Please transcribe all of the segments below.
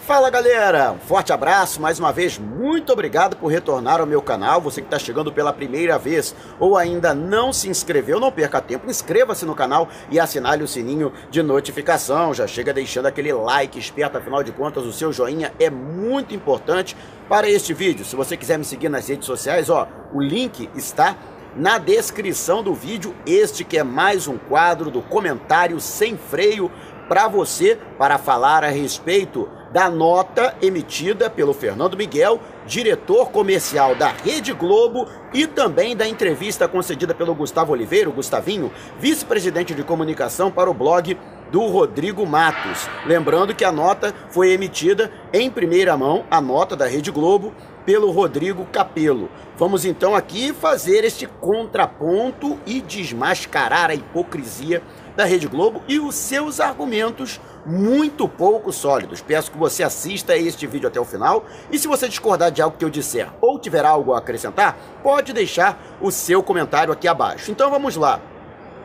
Fala galera, um forte abraço, mais uma vez muito obrigado por retornar ao meu canal. Você que está chegando pela primeira vez ou ainda não se inscreveu, não perca tempo, inscreva-se no canal e assinale o sininho de notificação. Já chega deixando aquele like esperto, afinal de contas o seu joinha é muito importante para este vídeo. Se você quiser me seguir nas redes sociais, o link está na descrição do vídeo. Este que é mais um quadro do comentário sem freio para você, para falar a respeito da nota emitida pelo Fernando Miguel, diretor comercial da Rede Globo, e também da entrevista concedida pelo Gustavo Oliveira, o Gustavinho, vice-presidente de comunicação para o blog do Rodrigo Matos. Lembrando que a nota foi emitida em primeira mão, a nota da Rede Globo, pelo Rodrigo Capello. Vamos então aqui fazer este contraponto e desmascarar a hipocrisia da Rede Globo e os seus argumentos muito pouco sólidos. Peço que você assista este vídeo até o final e se você discordar de algo que eu disser ou tiver algo a acrescentar, pode deixar o seu comentário aqui abaixo. Então vamos lá.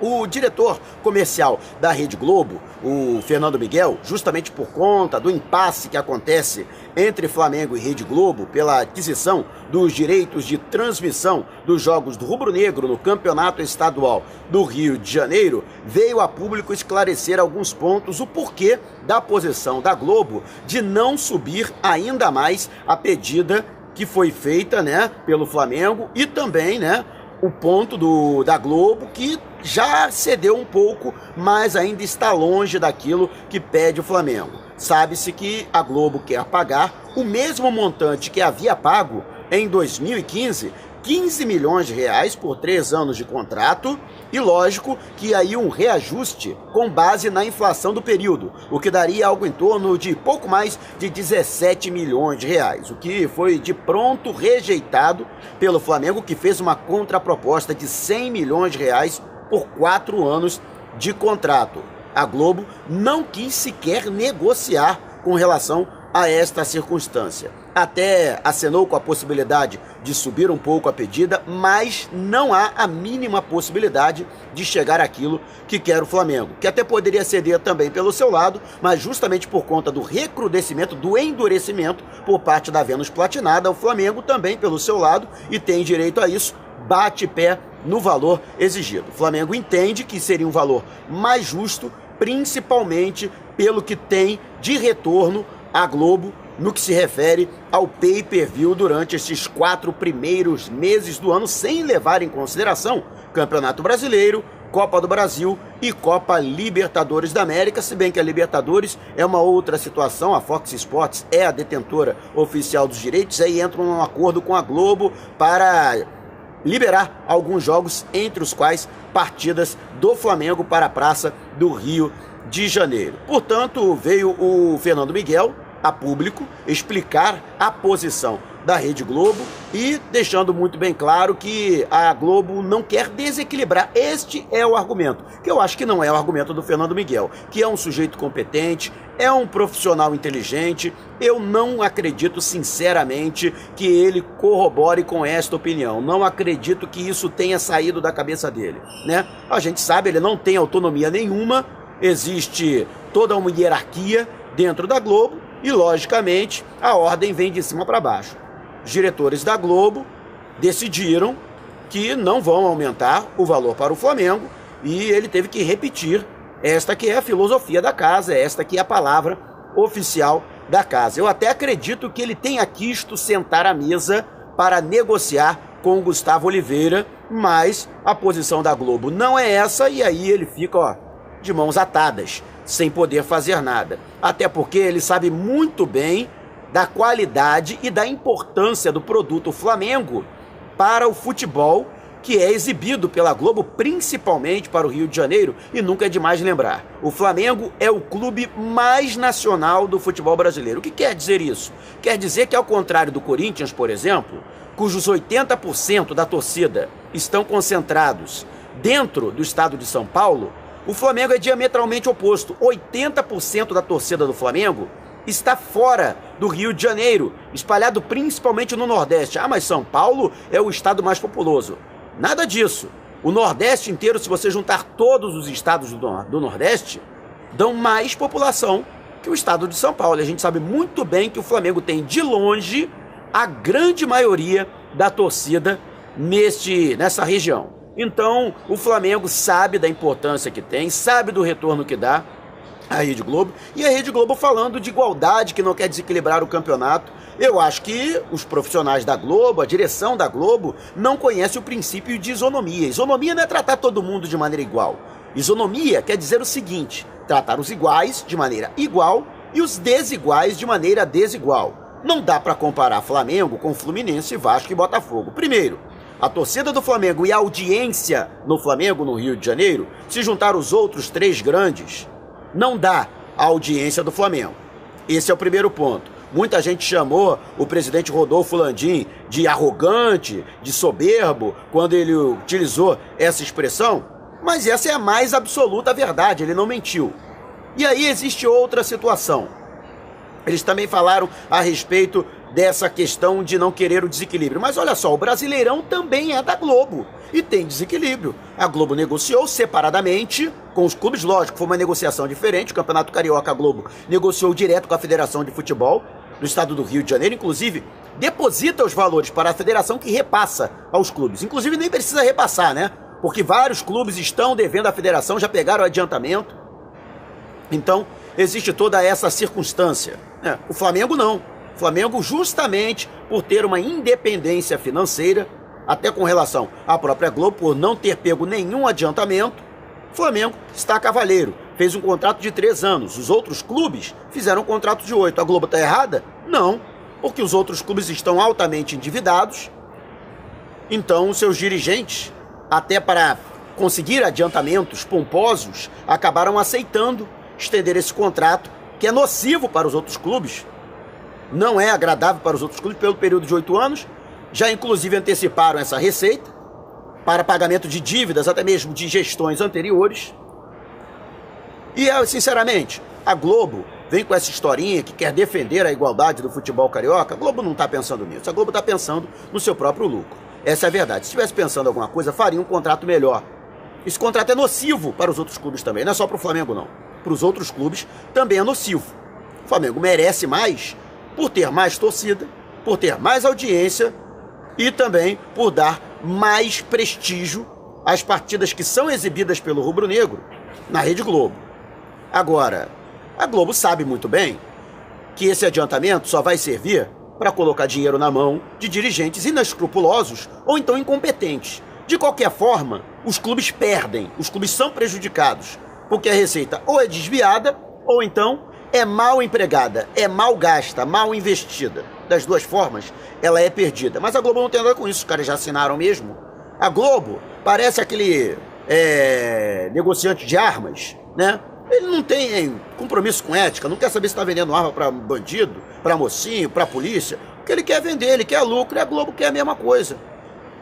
O diretor comercial da Rede Globo, o Fernando Miguel, justamente por conta do impasse que acontece entre Flamengo e Rede Globo pela aquisição dos direitos de transmissão dos jogos do Rubro Negro no Campeonato Estadual do Rio de Janeiro, veio a público esclarecer alguns pontos, o porquê da posição da Globo de não subir ainda mais a pedida que foi feita, pelo Flamengo, e também, o ponto da Globo, que já cedeu um pouco, mas ainda está longe daquilo que pede o Flamengo. Sabe-se que a Globo quer pagar o mesmo montante que havia pago em 2015, 15 milhões de reais por 3 anos de contrato, e lógico que aí um reajuste com base na inflação do período, o que daria algo em torno de pouco mais de 17 milhões de reais, o que foi de pronto rejeitado pelo Flamengo, que fez uma contraproposta de 100 milhões de reais por 4 anos de contrato. A Globo não quis sequer negociar com relação a esta circunstância. Até acenou com a possibilidade de subir um pouco a pedida, mas não há a mínima possibilidade de chegar àquilo que quer o Flamengo, que até poderia ceder também pelo seu lado, mas justamente por conta do recrudescimento, do endurecimento por parte da Vênus Platinada, o Flamengo também pelo seu lado, e tem direito a isso, bate pé no valor exigido. O Flamengo entende que seria um valor mais justo, principalmente pelo que tem de retorno a Globo no que se refere ao pay-per-view durante esses 4 primeiros meses do ano, sem levar em consideração Campeonato Brasileiro, Copa do Brasil e Copa Libertadores da América, se bem que a Libertadores é uma outra situação. A Fox Sports é a detentora oficial dos direitos, aí entram num acordo com a Globo para liberar alguns jogos, entre os quais partidas do Flamengo para a Praça do Rio de Janeiro. Portanto, veio o Fernando Miguel a público explicar a posição da Rede Globo e deixando muito bem claro que a Globo não quer desequilibrar. Este é o argumento, que eu acho que não é o argumento do Fernando Miguel, que é um sujeito competente, é um profissional inteligente. Eu não acredito sinceramente que ele corrobore com esta opinião, não acredito que isso tenha saído da cabeça dele, A gente sabe, ele não tem autonomia nenhuma, existe toda uma hierarquia dentro da Globo, e, logicamente, a ordem vem de cima para baixo. Os diretores da Globo decidiram que não vão aumentar o valor para o Flamengo e ele teve que repetir esta que é a filosofia da casa, esta que é a palavra oficial da casa. Eu até acredito que ele tenha quisto sentar à mesa para negociar com o Gustavo Oliveira, mas a posição da Globo não é essa e aí ele fica, de mãos atadas, sem poder fazer nada. Até porque ele sabe muito bem da qualidade e da importância do produto Flamengo para o futebol que é exibido pela Globo, principalmente para o Rio de Janeiro, e nunca é demais lembrar. O Flamengo é o clube mais nacional do futebol brasileiro. O que quer dizer isso? Quer dizer que, ao contrário do Corinthians, por exemplo, cujos 80% da torcida estão concentrados dentro do estado de São Paulo, o Flamengo é diametralmente oposto. 80% da torcida do Flamengo está fora do Rio de Janeiro, espalhado principalmente no Nordeste. Ah, mas São Paulo é o estado mais populoso. Nada disso. O Nordeste inteiro, se você juntar todos os estados do Nordeste, dão mais população que o estado de São Paulo. A gente sabe muito bem que o Flamengo tem, de longe, a grande maioria da torcida nessa região. Então, o Flamengo sabe da importância que tem, sabe do retorno que dá a Rede Globo, e a Rede Globo falando de igualdade, que não quer desequilibrar o campeonato. Eu acho que os profissionais da Globo, a direção da Globo, não conhece o princípio de isonomia. Isonomia não é tratar todo mundo de maneira igual. Isonomia quer dizer o seguinte: tratar os iguais de maneira igual e os desiguais de maneira desigual. Não dá para comparar Flamengo com Fluminense, Vasco e Botafogo. Primeiro, a torcida do Flamengo e a audiência no Flamengo, no Rio de Janeiro, se juntar os outros 3 grandes, não dá a audiência do Flamengo. Esse é o primeiro ponto. Muita gente chamou o presidente Rodolfo Landim de arrogante, de soberbo, quando ele utilizou essa expressão, mas essa é a mais absoluta verdade, ele não mentiu. E aí existe outra situação. Eles também falaram a respeito dessa questão de não querer o desequilíbrio. Mas olha só, o Brasileirão também é da Globo e tem desequilíbrio. A Globo negociou separadamente com os clubes, lógico, foi uma negociação diferente. O Campeonato Carioca, a Globo negociou direto com a Federação de Futebol do estado do Rio de Janeiro, inclusive deposita os valores para a federação, que repassa aos clubes. Inclusive nem precisa repassar, né? Porque vários clubes estão devendo à federação, já pegaram adiantamento. Então, existe toda essa circunstância. O Flamengo não. O Flamengo, justamente por ter uma independência financeira, até com relação à própria Globo, por não ter pego nenhum adiantamento, o Flamengo está cavaleiro. Fez um contrato de 3 anos. Os outros clubes fizeram um contrato de 8. A Globo está errada? Não, porque os outros clubes estão altamente endividados. Então, os seus dirigentes, até para conseguir adiantamentos pomposos, acabaram aceitando estender esse contrato, que é nocivo para os outros clubes. Não é agradável para os outros clubes pelo período de 8 anos. Já inclusive anteciparam essa receita para pagamento de dívidas, até mesmo de gestões anteriores. E, sinceramente, a Globo vem com essa historinha que quer defender a igualdade do futebol carioca. A Globo não está pensando nisso. A Globo está pensando no seu próprio lucro. Essa é a verdade. Se estivesse pensando em alguma coisa, faria um contrato melhor. Esse contrato é nocivo para os outros clubes também. Não é só para o Flamengo, não. Para os outros clubes também é nocivo. O Flamengo merece mais por ter mais torcida, por ter mais audiência e também por dar mais prestígio às partidas que são exibidas pelo rubro-negro na Rede Globo. Agora, a Globo sabe muito bem que esse adiantamento só vai servir para colocar dinheiro na mão de dirigentes inescrupulosos ou então incompetentes. De qualquer forma, os clubes perdem, os clubes são prejudicados, porque a receita ou é desviada ou então é mal empregada, é mal gasta, mal investida. Das duas formas, ela é perdida. Mas a Globo não tem nada com isso, os caras já assinaram mesmo. A Globo parece aquele negociante de armas, né? Ele não tem compromisso com ética, não quer saber se está vendendo arma para bandido, para mocinho, para polícia. O que ele quer vender, ele quer lucro, e a Globo quer a mesma coisa.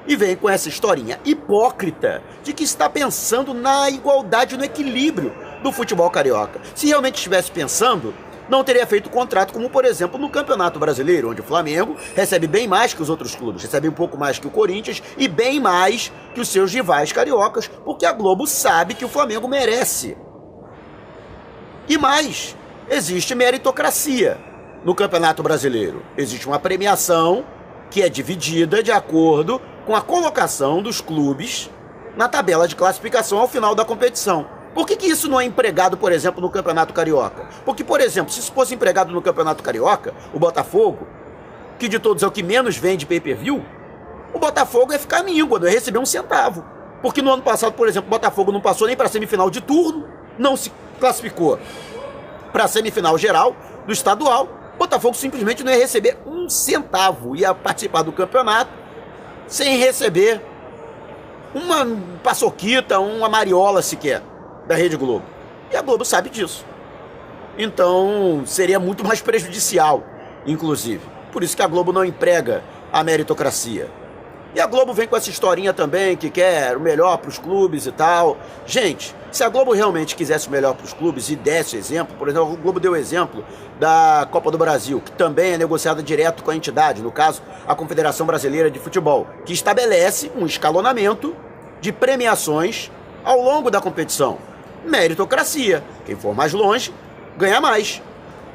E vem com essa historinha hipócrita de que está pensando na igualdade, no equilíbrio do futebol carioca. Se realmente estivesse pensando, não teria feito contrato como, por exemplo, no Campeonato Brasileiro, onde o Flamengo recebe bem mais que os outros clubes, recebe um pouco mais que o Corinthians e bem mais que os seus rivais cariocas, porque a Globo sabe que o Flamengo merece. E mais, existe meritocracia no Campeonato Brasileiro. Existe uma premiação que é dividida de acordo com a colocação dos clubes na tabela de classificação ao final da competição. Por que isso não é empregado, por exemplo, no Campeonato Carioca? Porque, por exemplo, se isso fosse empregado no Campeonato Carioca, o Botafogo, que de todos é o que menos vende pay-per-view, o Botafogo ia ficar míngua, não ia receber um centavo. Porque no ano passado, por exemplo, o Botafogo não passou nem para a semifinal de turno, não se classificou para a semifinal geral do estadual, o Botafogo simplesmente não ia receber um centavo, ia participar do campeonato sem receber uma paçoquita, uma mariola sequer da Rede Globo. E a Globo sabe disso. Então seria muito mais prejudicial, inclusive. Por isso que a Globo não emprega a meritocracia. E a Globo vem com essa historinha também, que quer o melhor para os clubes e tal. Gente, se a Globo realmente quisesse o melhor para os clubes e desse exemplo, por exemplo, a Globo deu o exemplo da Copa do Brasil, que também é negociada direto com a entidade, no caso, a Confederação Brasileira de Futebol, que estabelece um escalonamento de premiações ao longo da competição. Meritocracia. Quem for mais longe, ganha mais.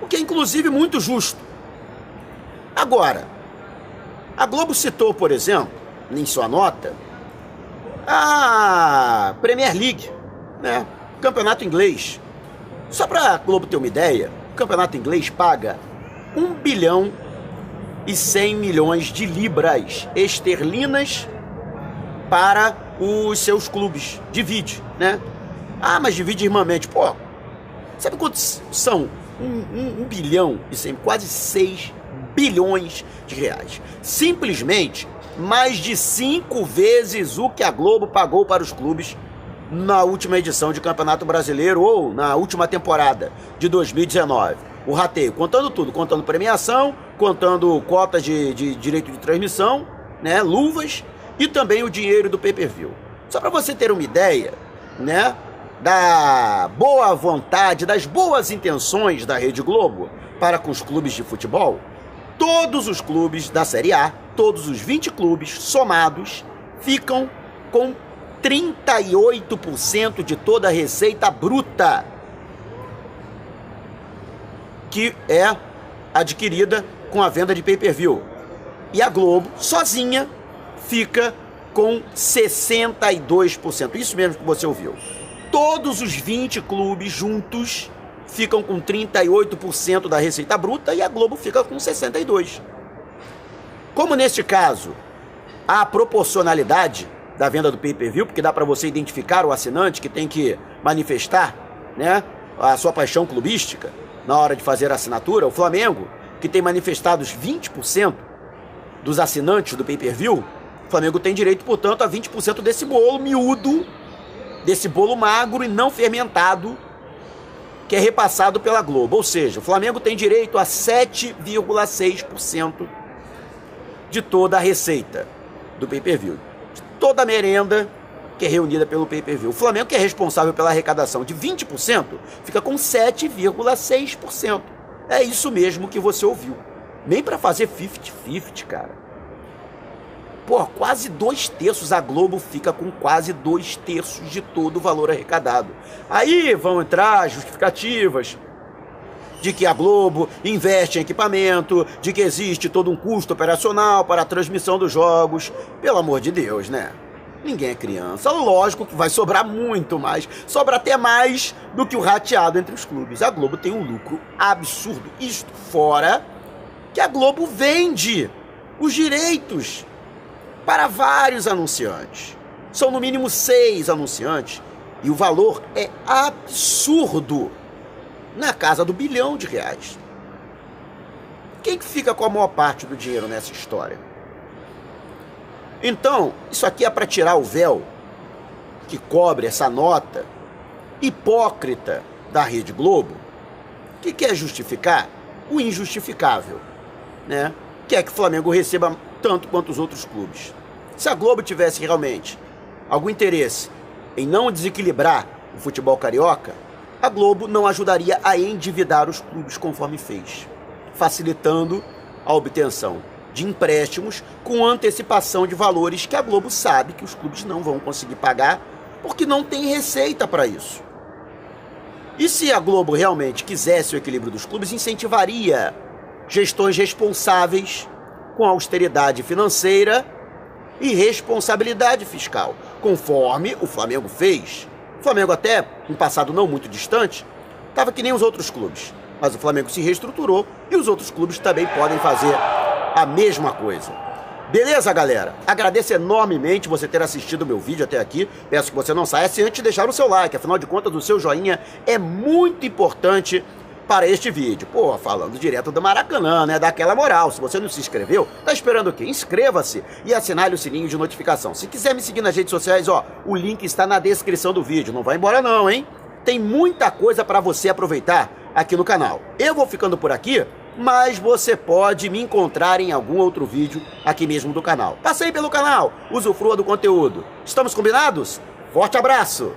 o que é inclusive muito justo. Agora, a Globo citou, por exemplo, em sua nota, a Premier League, né? O campeonato inglês. Só para a Globo ter uma ideia, o campeonato inglês paga 1 bilhão e 100 milhões de libras esterlinas para os seus clubes. Divide, né? Ah, mas divide irmãmente. Pô, sabe quantos são? 1 bilhão e 100, quase 6 bilhões de reais. Simplesmente mais de 5 vezes o que a Globo pagou para os clubes na última edição de Campeonato Brasileiro ou na última temporada de 2019. O rateio, contando tudo, contando premiação, contando cotas de direito de transmissão, né, luvas e também o dinheiro do pay-per-view. Só para você ter uma ideia, né, da boa vontade, das boas intenções da Rede Globo para com os clubes de futebol, todos os clubes da Série A, todos os 20 clubes somados, ficam com 38% de toda a receita bruta que é adquirida com a venda de pay-per-view. E a Globo, sozinha, fica com 62%. Isso mesmo que você ouviu. Todos os 20 clubes juntos ficam com 38% da receita bruta e a Globo fica com 62%. Como neste caso, há proporcionalidade da venda do pay-per-view, porque dá para você identificar o assinante que tem que manifestar, né, a sua paixão clubística na hora de fazer a assinatura. O Flamengo, que tem manifestado os 20% dos assinantes do pay-per-view, o Flamengo tem direito, portanto, a 20% desse bolo miúdo, desse bolo magro e não fermentado, que é repassado pela Globo. Ou seja, o Flamengo tem direito a 7,6% de toda a receita do pay-per-view, de toda a merenda que é reunida pelo pay-per-view. O Flamengo, que é responsável pela arrecadação de 20%, fica com 7,6%. É isso mesmo que você ouviu. Nem para fazer 50-50, cara. Pô, quase 2/3, a Globo fica com quase 2/3 de todo o valor arrecadado. Aí vão entrar justificativas de que a Globo investe em equipamento, de que existe todo um custo operacional para a transmissão dos jogos. Pelo amor de Deus, né? Ninguém é criança. Lógico que vai sobrar muito mais. Sobra até mais do que o rateado entre os clubes. A Globo tem um lucro absurdo. Isto fora que a Globo vende os direitos para vários anunciantes. São no mínimo 6 anunciantes. E o valor é absurdo. Na casa do R$ 1 bilhão. Quem que fica com a maior parte do dinheiro nessa história? Então, isso aqui é para tirar o véu que cobre essa nota hipócrita da Rede Globo, que quer justificar o injustificável, né? Quer que o Flamengo receba tanto quanto os outros clubes. Se a Globo tivesse realmente algum interesse em não desequilibrar o futebol carioca, a Globo não ajudaria a endividar os clubes conforme fez, facilitando a obtenção de empréstimos com antecipação de valores que a Globo sabe que os clubes não vão conseguir pagar porque não tem receita para isso. E se a Globo realmente quisesse o equilíbrio dos clubes, incentivaria gestões responsáveis com austeridade financeira e responsabilidade fiscal, conforme o Flamengo fez. O Flamengo até, em passado não muito distante, estava que nem os outros clubes. Mas o Flamengo se reestruturou e os outros clubes também podem fazer a mesma coisa. Beleza, galera? Agradeço enormemente você ter assistido o meu vídeo até aqui. Peço que você não saia sem antes de deixar o seu like. Afinal de contas, o seu joinha é muito importante para este vídeo. Pô, falando direto do Maracanã, né? Dá aquela moral. Se você não se inscreveu, tá esperando o quê? Inscreva-se e assinale o sininho de notificação. Se quiser me seguir nas redes sociais, ó, o link está na descrição do vídeo. Não vai embora não, hein? Tem muita coisa para você aproveitar aqui no canal. Eu vou ficando por aqui, mas você pode me encontrar em algum outro vídeo aqui mesmo do canal. Passei pelo canal, usufrua do conteúdo. Estamos combinados? Forte abraço!